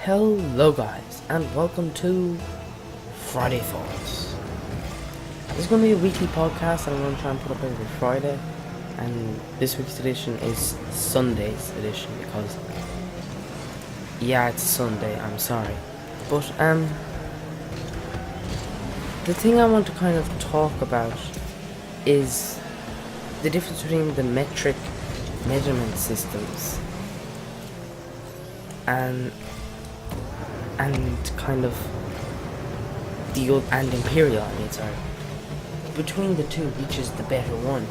Hello guys, and welcome to Friday Thoughts. This is going to be a weekly podcast that I'm going to try and put up every Friday, and this week's edition is Sunday's edition because, yeah, it's Sunday, I'm sorry. But, the thing I want to kind of talk about is the difference between the metric measurement systems and kind of the old and imperial. Between the two, which is the better one?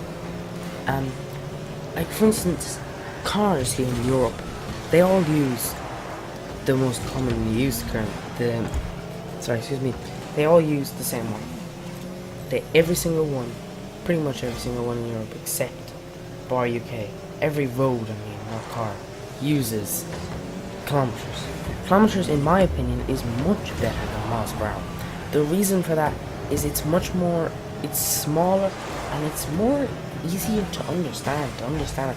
Like for instance, cars here in Europe, they all use the most commonly used current. They all use the same one. Every single one, pretty much every single one in Europe, except bar UK. Every road, not car, uses kilometers. Kilometers, in my opinion, is much better than miles per hour. The reason for that is it's smaller, and it's more easier to understand a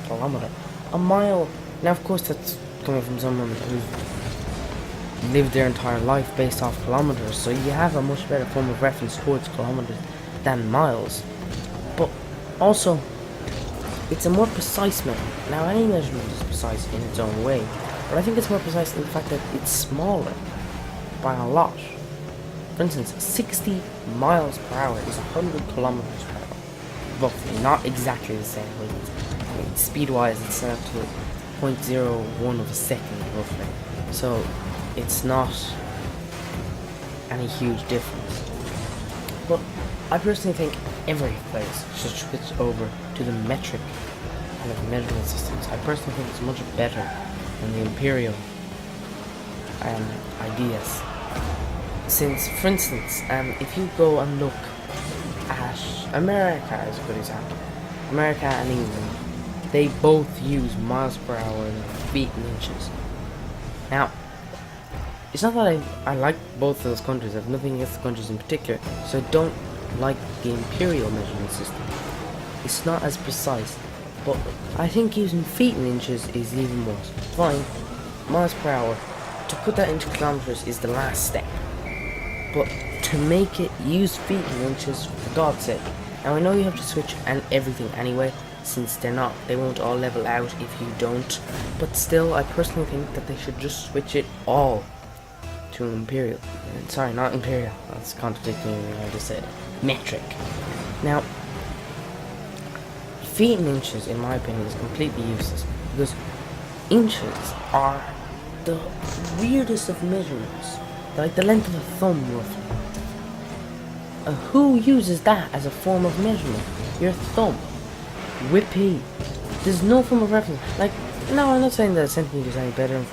kilometer. A mile, now of course that's coming from someone who's lived their entire life based off kilometers, so you have a much better form of reference towards kilometers than miles. But also, it's a more precise measurement. Now any measurement is precise in its own way, but I think it's more precise in the fact that it's smaller by a lot. For instance, 60 miles per hour is 100 kilometers per hour. Roughly, not exactly the same, but speed-wise it's set up to 0.01 of a second, roughly. So, it's not any huge difference. But I personally think every place should switch over to the metric kind of measurement systems. I personally think it's much better than the imperial ideas. Since, for instance, if you go and look at America is a good example. America and England, they both use miles per hour and feet and inches. Now, it's not that I like both of those countries. I have nothing against the countries in particular, so I don't like the imperial measurement system. It's not as precise, but I think using feet and inches is even worse. Fine, miles per hour, to put that into kilometers is the last step. But to make it use feet and inches, for God's sake. Now I know you have to switch and everything anyway, since they won't all level out if you don't. But still, I personally think that they should just switch it all to imperial. Sorry, not imperial. That's contradicting everything I just said. Metric. Now, feet and inches, in my opinion, is completely useless because inches are the weirdest of measurements. They're like the length of a thumb, roughly. Who uses that as a form of measurement? Your thumb. Whippy. There's no form of reference. No, I'm not saying that a centimeter is any better in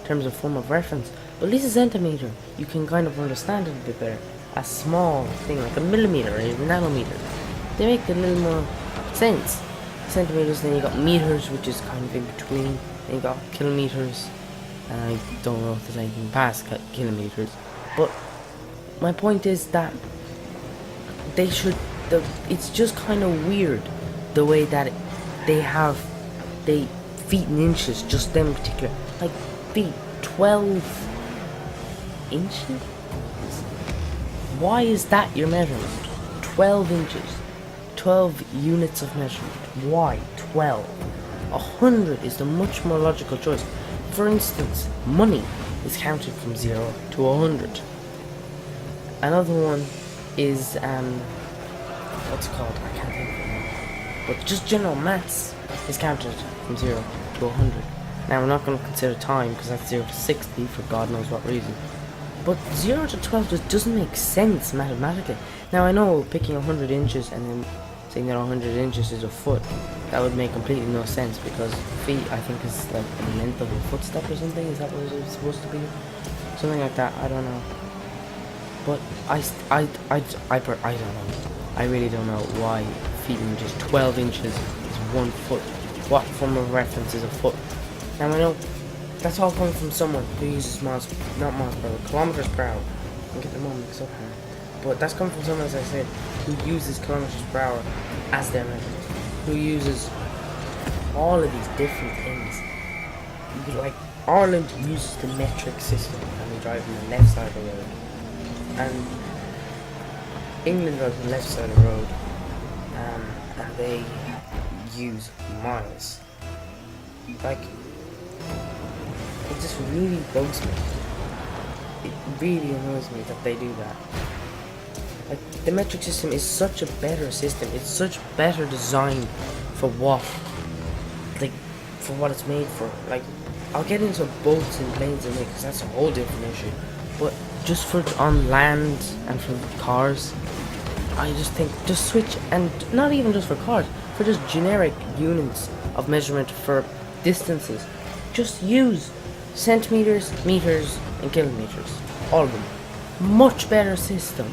terms of form of reference, but at least a centimeter, you can kind of understand it a bit better. A small thing like a millimeter or a nanometer, they make a little more sense. Centimeters, then you got meters, which is kind of in between. Then you got kilometers, and I don't know if there's anything past kilometers. But my point is that it's just kind of weird the way that they feet and inches, just them particular, like feet, 12 inches? Why is that your measurement? 12 inches. 12 units of measurement. Why 12? 100 is the much more logical choice. For instance, money is counted from 0 to 100. Another one is, what's it called? I can't think of it now. But just general maths is counted from 0 to 100. Now, we're not going to consider time because that's 0 to 60 for God knows what reason. But 0 to 12 just doesn't make sense mathematically. Now, I know picking 100 inches and then saying that 100 inches is a foot, that would make completely no sense because feet, I think, is like the length of a footstep or something. Is that what it's supposed to be? Something like that. I don't know. But I don't know. I really don't know why feet and inches. 12 inches is 1 foot. What form of reference is a foot? Now I know that's all coming from someone who uses not miles per hour, kilometers per hour. I get them all mixed up here. But that's coming from someone, as I said, who uses kilometers per hour as their measurement. Who uses all of these different things. Like Ireland uses the metric system, and we drive on the left side of the road, and England drives on the left side of the road, and they use miles. Like, it just really bugs me. It really annoys me that they do that. Like, the metric system is such a better system. It's such better design for what it's made for. Like, I'll get into boats and planes and because that's a whole different issue. But just for on land and for cars, I just think just switch, and not even just for cars, for just generic units of measurement for distances. Just use centimeters, meters, and kilometers. All of them. Much better system.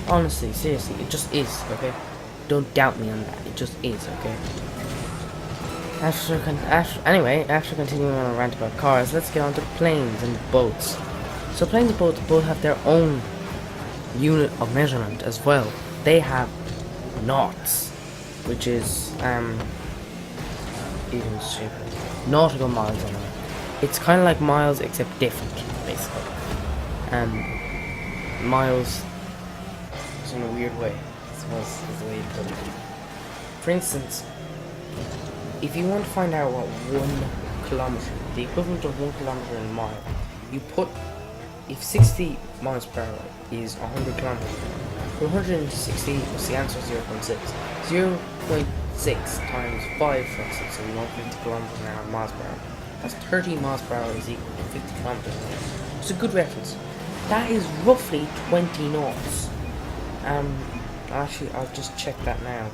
Honestly, seriously, it just is, okay? Don't doubt me on that. It just is, okay? After continuing on a rant about cars, let's get on to planes and boats. So planes and boats both have their own unit of measurement as well. They have knots, which is even stupid. Nautical miles on it. It's kind of like miles except different, basically. Miles is in a weird way. I suppose is the way to put it. For instance, if you want to find out what 1 kilometer, the equivalent of 1 kilometer in a mile, you put, if 60 miles per hour is 100 kilometers per hour, 160, what's the answer? 0.6. 0.6 times 5, for instance, so we want 50 kilometers an hour, miles per hour. That's 30 miles per hour is equal to 50 kilometers an hour. It's a good reference. That is roughly 20 knots. Actually, I'll just check that now.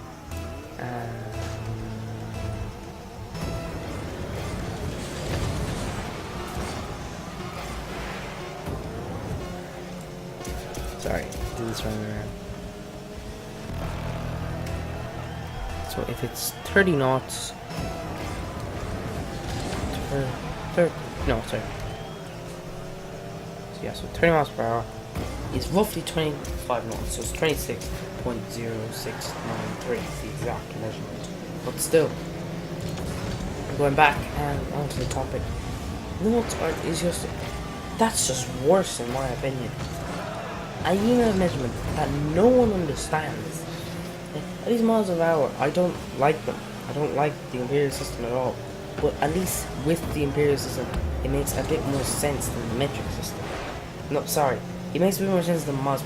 Sorry, do this wrong around. So if it's 30 knots, 30, no, sorry. So yeah, so 30 miles per hour is roughly 25 knots, so it's 26.0693 is the exact measurement. But still, going back onto the topic, knots that's just worse in my opinion. A unit of measurement that no one understands. These miles of hour, I don't like them. I don't like the imperial system at all. But at least with the imperial system, it makes a bit more sense than the metric system. No, sorry. It makes a bit more sense than miles.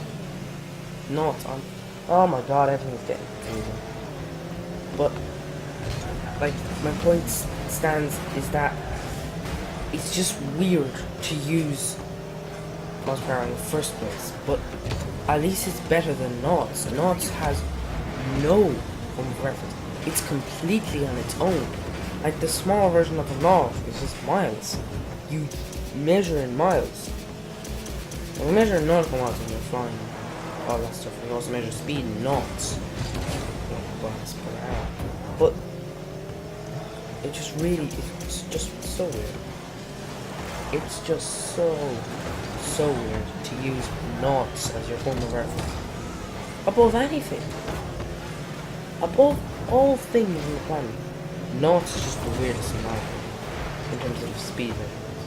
Not on. Oh my god, everything's getting confusing. But, like, my point stands is that it's just weird to use miles per hour in the first place, but at least it's better than knots. Knots has no form of reference. It's completely on its own. Like the small version of a knot is just miles. You measure in miles. And we measure in nautical miles when you're flying, all that stuff. We also measure speed in knots, miles per hour. But it just really, it's just so weird. It's just so weird to use knots as your form of reference above anything, above all things in the planet. Knots is just the weirdest in my opinion in terms of speed measurements.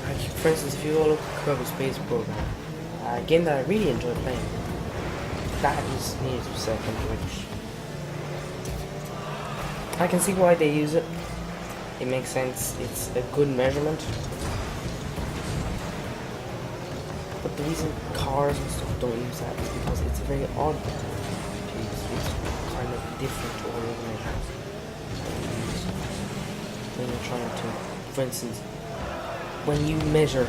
Like, for instance, if you all look at Kerbal Space Program, a game that I really enjoy playing, that is meters per second, which I can see why they use it. It makes sense. It's a good measurement. But the reason cars and stuff don't use that is because it's a very odd to use. It's kind of different to all the other measurements when you're trying to, for instance, when you measure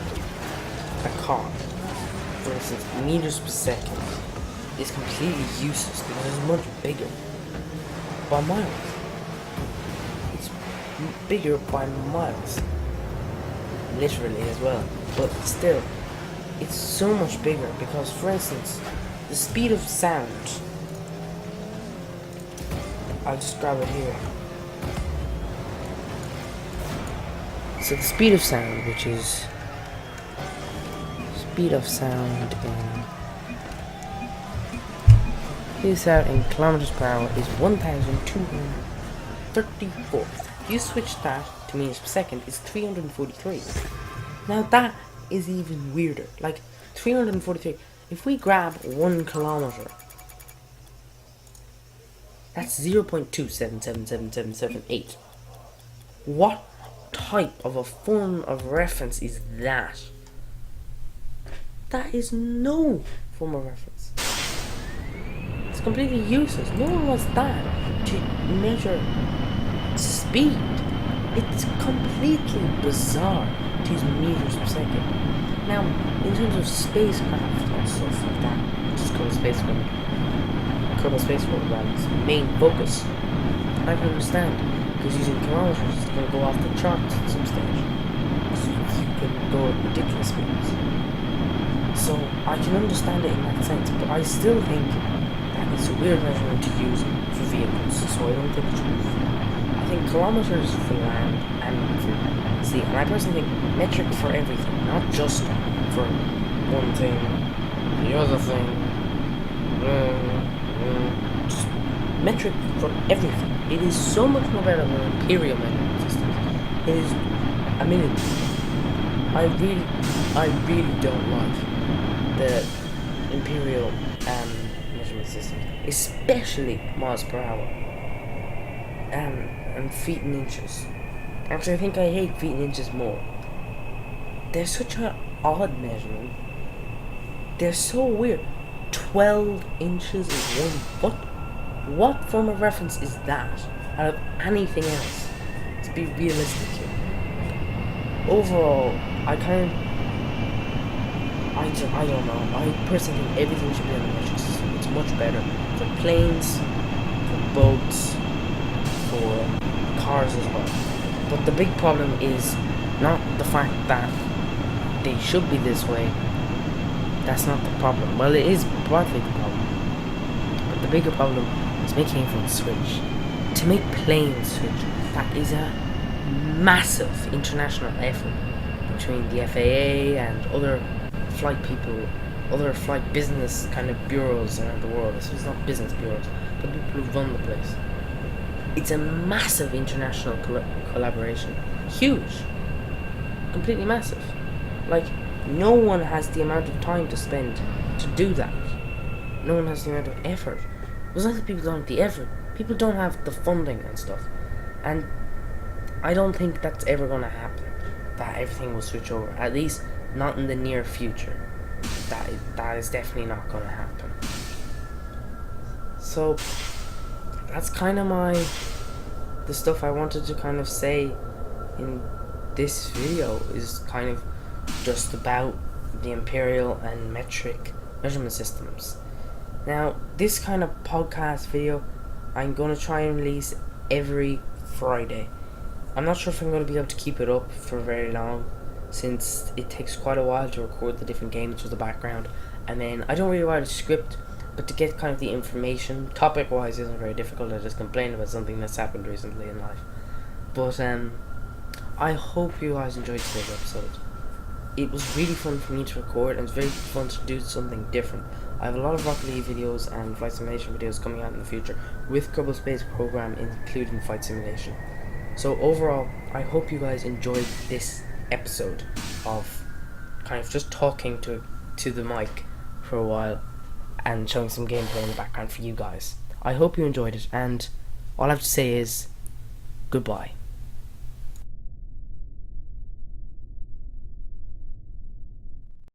a car, for instance, meters per second is completely useless because it's much bigger by miles. It's bigger by miles, literally as well, but still. It's so much bigger because, for instance, the speed of sound, I'll just grab it here. So the speed of sound, which is speed of sound in kilometers per hour, is 1,234. If you switch that to meters per second is 343. Now that is even weirder. Like 343. If we grab 1 kilometer, that's 0.2777778. What type of a form of reference is that? That is no form of reference. It's completely useless. No one wants that to measure speed. It's completely bizarre to use meters per second. Now, in terms of spacecraft and stuff like that, just Kerbal Space Program's main focus, I can understand, because using kilometers is going to go off the charts at some stage. So you can go at ridiculous speeds. So I can understand it in that sense, but I still think that it's a weird measurement to use for vehicles, so I don't think it should be used for that. I think kilometers for land and for sea, and I personally think metric for everything, not just for one thing, the other thing, just metric for everything. It is so much more better than imperial measurement systems. It is a million. I really don't like the imperial measurement system, especially miles per hour and feet and inches. Actually, I think I hate feet and inches more. They're such an odd measurement. They're so weird. 12 inches is 1 foot? What form of reference is that out of anything else? Let's be realistic here. Overall, I don't know. I personally think everything should be on the metric system. It's much better for planes, for boats, for cars as well. But the big problem is not the fact that they should be this way. That's not the problem. Well, it is partly the problem. But the bigger problem is making everyone switch. To make planes switch, that is a massive international effort between the FAA and other flight people, other flight business kind of bureaus around the world. So it's not business bureaus, but people who run the place. It's a massive international collaboration. Huge. Completely massive. Like, no one has the amount of time to spend to do that. No one has the amount of effort. It's not that people don't have the effort. People don't have the funding and stuff. And I don't think that's ever going to happen. That everything will switch over. At least not in the near future. That is definitely not going to happen. So that's kind of the stuff I wanted to kind of say in this video, is kind of just about the imperial and metric measurement systems. Now, this kind of podcast video I'm going to try and release every Friday. I'm not sure if I'm going to be able to keep it up for very long, since it takes quite a while to record the different games with the background, and then I don't really write a script, but to get kind of the information, topic wise, isn't very difficult. I just complain about something that's happened recently in life. But I hope you guys enjoyed today's episode. It was really fun for me to record, and it's very fun to do something different. I have a lot of Rocket League videos and flight simulation videos coming out in the future with Kerbal Space Program, including flight simulation. So overall, I hope you guys enjoyed this episode of kind of just talking to the mic for a while and showing some gameplay in the background for you guys. I hope you enjoyed it, and all I have to say is goodbye.